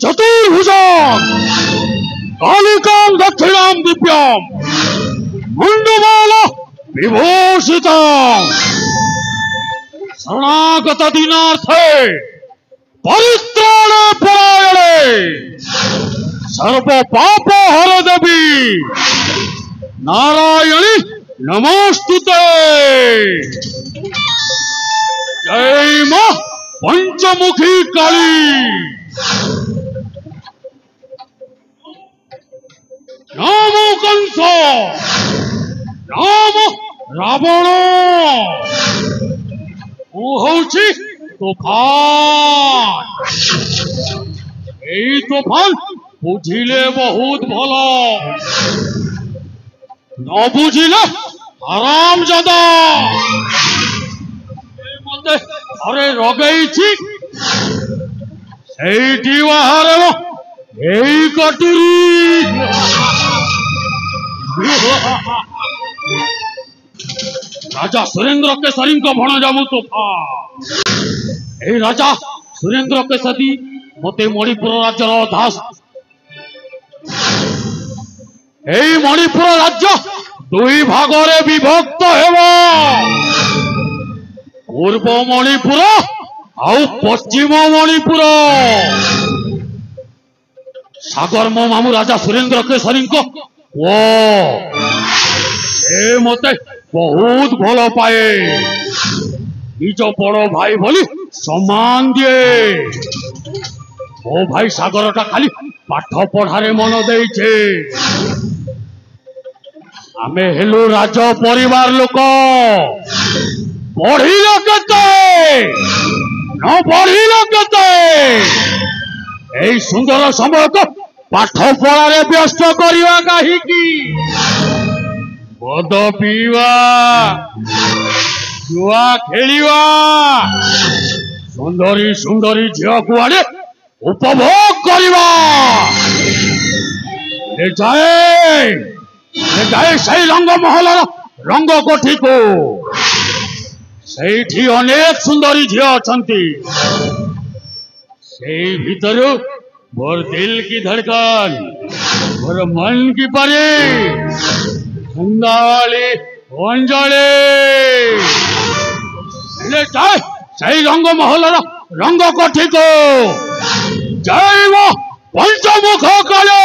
चतुर्भुजां कालिकां दक्षिणां दिव्यां मुंडमाला विभूषितां शरणागत दीनार्थे परित्राणे परायणे सर्व पाप हर देवी नारायणी नमोस्तुते। जय मां पंचमुखी काली। नामो कंस नाम रावण हूँ तूफान। এই তুফান বুঝিলে বহুত ভালো, ন বুঝিলে হারাম জাদা। মতে ঘরে রগেইছি সেইটি বাহারে এই কটুরি। राजा सुरेंद्र केसरी को भणजा मु तूफान। ए राजा सुरेंद्र केसरी मते मणिपुर राज्यर दास। ए मणिपुर राज्य दुई भागरे विभक्त हेबो, पूर्व मणिपुर आउ पश्चिम मणिपुर। सागर मो मामू राजा सुरेंद्र केसरी को ओ ए मते बहुत भल पाए, निज बड़ भाई भली सम्मान दिए। ओ भाई सागरटा खाली पाठ पढ़ारे मन देइछे। आमे हेलु राज परिवार लोक, पढ़िल केते न पढ़िल केते। एई सुंदर समय को पाठ पढ़ारे व्यस्त करिवा काहीकि? मद पीवा जुआ खेलिवा सुंदरी सुंदरी झील को आने उपभोग करिवा। ले जाए सही रंग महल रंग कोठी को। सेठी अनेक सुंदरी झील अछंती। सेई भीतर मोर दिल की धड़कन, मोर मन की परी अंजलि ले जाए सही रंग महल रंग कोठी को। जय वो पंचमुख काली।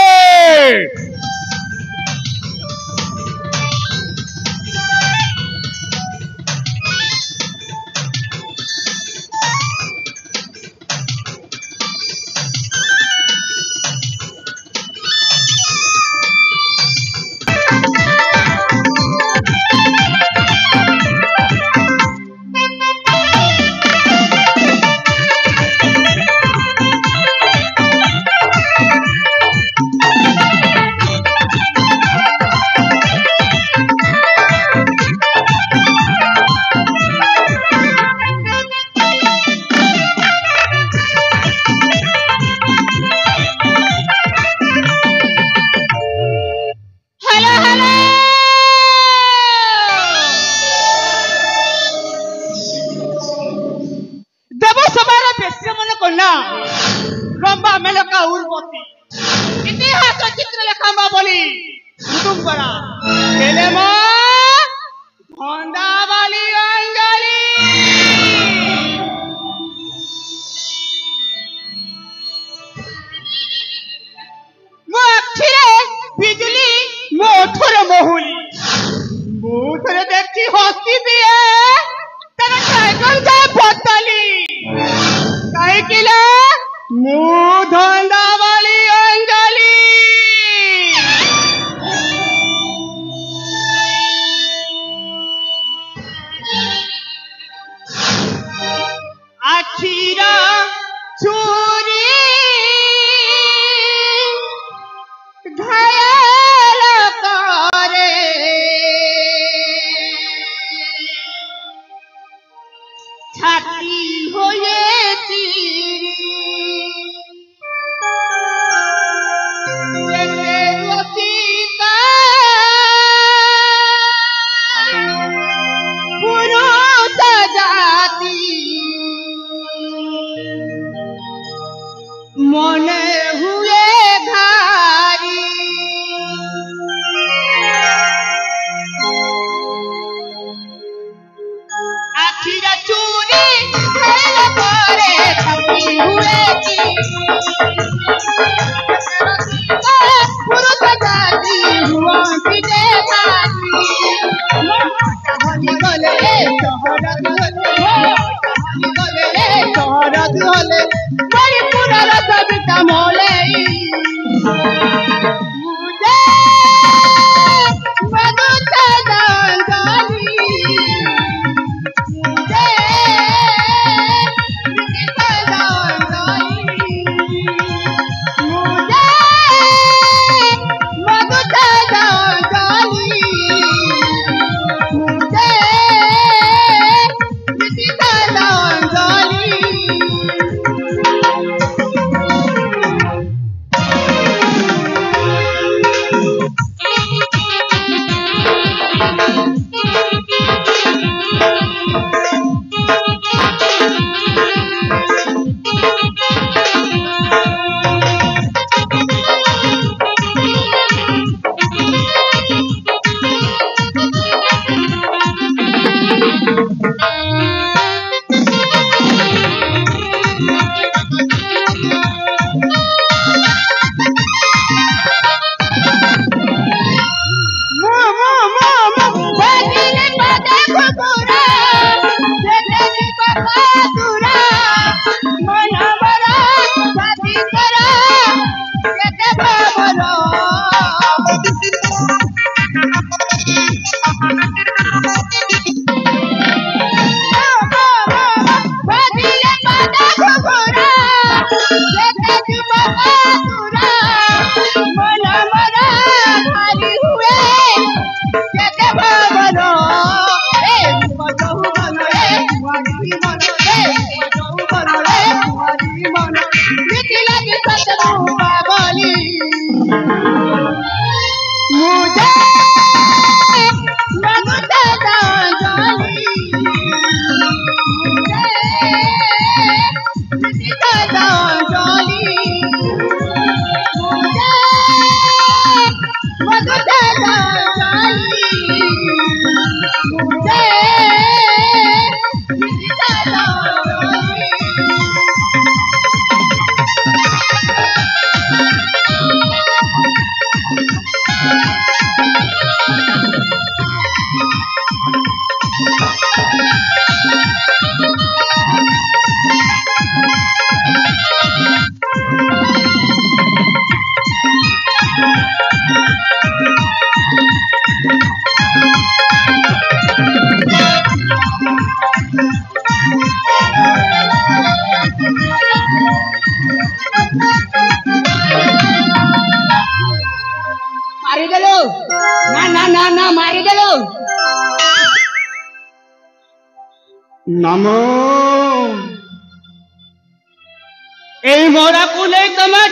नमो এই মরা কুলে তুমি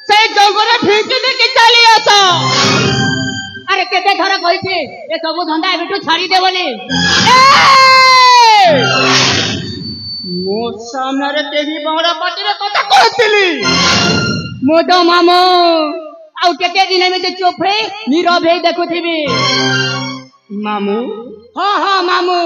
সেই জঙ্গলে ফিঁকি দেখি চালি আস। আরে কেতে ধরা কইছে এ সবু ধন্দা এবিটু ছাড়ি দে বলি। ମୋ ସାମ୍ନାରେ କେହି ବଡ଼ ପାଟିରେ କଥା କହୁଥିଲି। ମୁଁ ତ ମାମୁ ଆଉ କେତେ ଦିନ ଏମିତି ଚୁପ୍ ହେଇ ନୀରବ ହେଇ ଦେଖୁଥିବି। ମାମୁ ହଁ ହଁ ମାମୁ।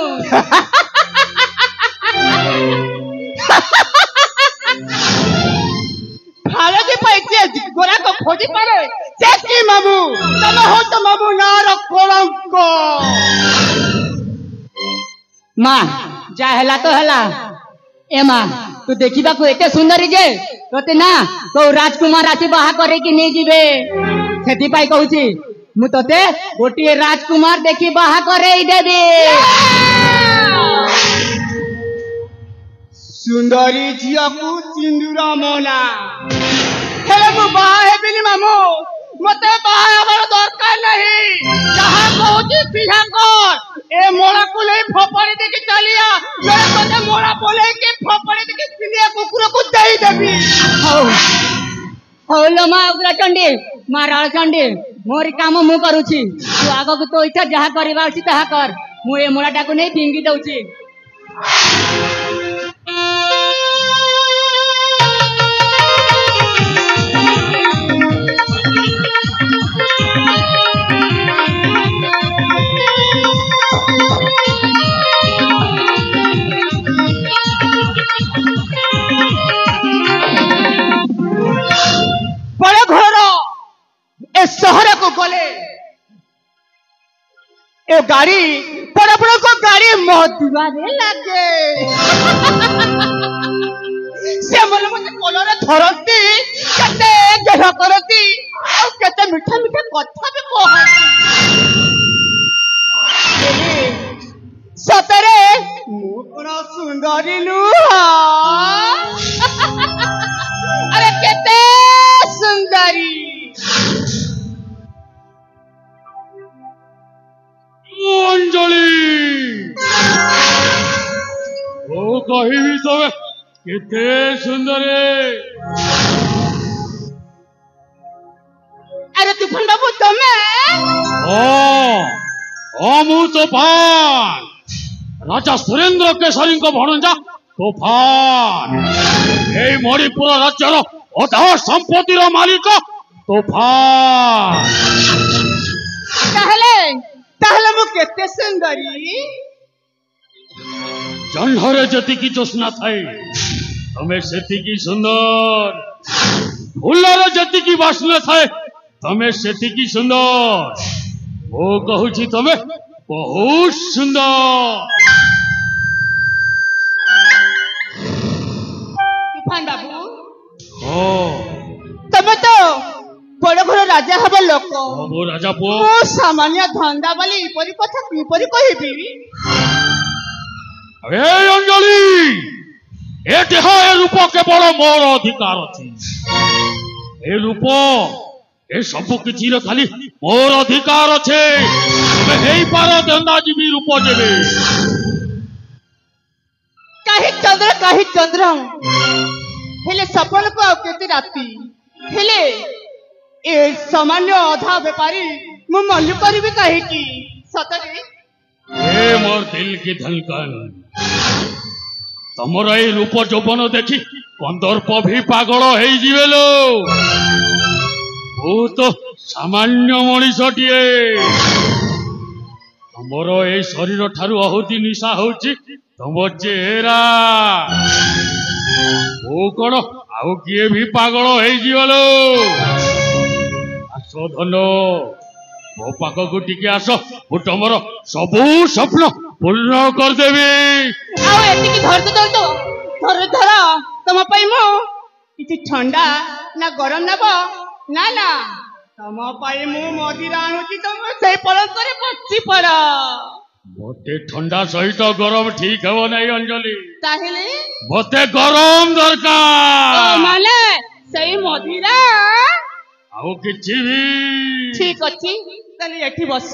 ফালকে পাইছে গোরাক খোঁজি পারে সে কি মামু? তবে হত মামু নার কলঙ্ক। মা যা হেলা তো হেলা। এ মা তু দেখিବାକୁ এতে ସୁନ୍ଦରୀ ଯେ ତତେ ନା କୋଉ ରାଜକୁମାର ଆସି ବାହା କରେଇକି ନେଇଯିବେ। ସେଥିପାଇଁ କହୁଛି ମୁଁ ତତେ ଗୋଟିଏ ରାଜକୁମାର ଦେଖି ବାହା କରେଇ ଦେବି। ସୁନ୍ଦରୀ ଝିଅକୁ ସିନ୍ଦୁର ମନା। ହେଲେ ମୁଁ ବାହା ହେବିନି ମାମୁ। ମତେ ବାହା ହେବାର ଦରକାର ନାହିଁ। ଯାହା କହୁଛି ସିଧା କର। ଏ ମୋଳାକୁ ନେଇ ଫୋପାଡ଼ି ଦେଇକି ଚାଲିଆ। ନହେଲେ ତତେ ମୋଳା ବୋଲେଇକି ଫୋପାଡ଼ି ଦେଇକି ସିଲିଆ କୁକୁରକୁ ଦେଇଦେବି। ହଉ ହଉ ଲୋ ମା ଉଗ୍ରଚଣ୍ଡୀ ମା ରାଳଚଣ୍ଡୀ ମୋରି କାମ ମୁଁ କରୁଛି। ତୁ ଆଗକୁ ତୋ ଇଚ୍ଛା ଯାହା କରିବା ଅଛି ତାହା କର। ମୁଁ ଏ ମୂଳାଟାକୁ ନେଇ ଫିଙ୍ଗି ଦଉଛି। ବଡ଼ ଘର ଏ ସହରକୁ ଗଲେ ଏ ଗାଡ଼ି ବଡ଼ ବଡ଼ଙ୍କ ଗାଡ଼ି ମଧୁଆରେ ଲାଗେ। ସେମାନେ ମତେ କୋଳରେ ଧରନ୍ତି, କେତେ ଗେହ କରନ୍ତି ଆଉ କେତେ ମିଠା ମିଠା କଥା ବି କହନ୍ତି। ସତରେ ମୁଁ କଣ ସୁନ୍ଦରୀ ନୁହଁ? अरे केते सुंदरी। अंजलि ओ कहिबी तबे केते सुंदर। अरे तूफान बाबू तमे? ओ मु तूफान राजा सुरेंद्र केसरी को भणजा तूफान। এই মণিপুর রাজ্যর অধা সম্পত্তির মালিক তুফান। তাহলে তাহলে মু কেতে সুন্দরী? জহ্নরে যেতিকি জ্যোৎস্না থাই তমে সেতিকি সুন্দর। ফুলরে যেতিকি বাসনা থাই তমে সেতিকি সুন্দর। ও কহুছি তমে বহুত সুন্দর। तूफान बाबू ও तमे तो बड़ घर राजा हब लोक। মো রাজা পুଅ मो सामान्य धंदा वाली परी कथा किपरि कहिबी? এই অঞ্জলি এ দেহ এ রূপ কেবল মোর অধিকার ଅଛି। এ রূপ এ ସବୁ କିଛିର ଖାଲି ମୋର ଅଧିକାର ଅଛି। ତମେ ହେଇପାର ଦଣ୍ଡାଜୀବୀ ରୂପ ଯେବେ। काही चंद्र हेले सपन को आउ केते राती हेले ए सामान्य अधा व्यापारी मु मन करबी काही की सतरे। ए मोर दिल की धड़कन तमर এই রূপ যৌবন দেখি কন্দর্প ভি পাগল হেই জিবেলো। ও তো সামান্য মଣିষটিয়ে। ତମର এই শরীর ঠারু আহুতি নিশা হଉଛି ତମ চেহারা। ও কোন ଆଉ କିଏ ବି ପାଗଳ ହେଇଯିବଲୋ। ଆସ ଧନ ମୋ ପାଖକୁ ଟିକେ ଆସ। ମୁଁ ତମର ସବୁ ସ୍ୱପ୍ନ ପୂର୍ଣ୍ଣ କରିଦେବି। ଆଉ ଏତିକି ଧରତ ଧର ତମ ପାଇଁ ମୁଁ କିଛି ଥଣ୍ଡା ନା ଗରମ ନେବ? ନା ନା ତମ ପାଇଁ ମୁଁ ମଦିରା ଆଣୁଛି। ତମେ ସେଇ ପଲଙ୍କରେ ବସି ପଡ। ମତେ ଥଣ୍ଡା ସହିତ ଗରମ ଠିକ ହେବ ନାହିଁ ଅଞ୍ଜଳି। ତାହେଲେ ମତେ ଗରମ ଦରକାର। ମାନେ ସେଇ ମଦିରା ଆଉ କିଛି ବି ଠିକ ଅଛି। ତାହେଲେ ଏଠି ବସ।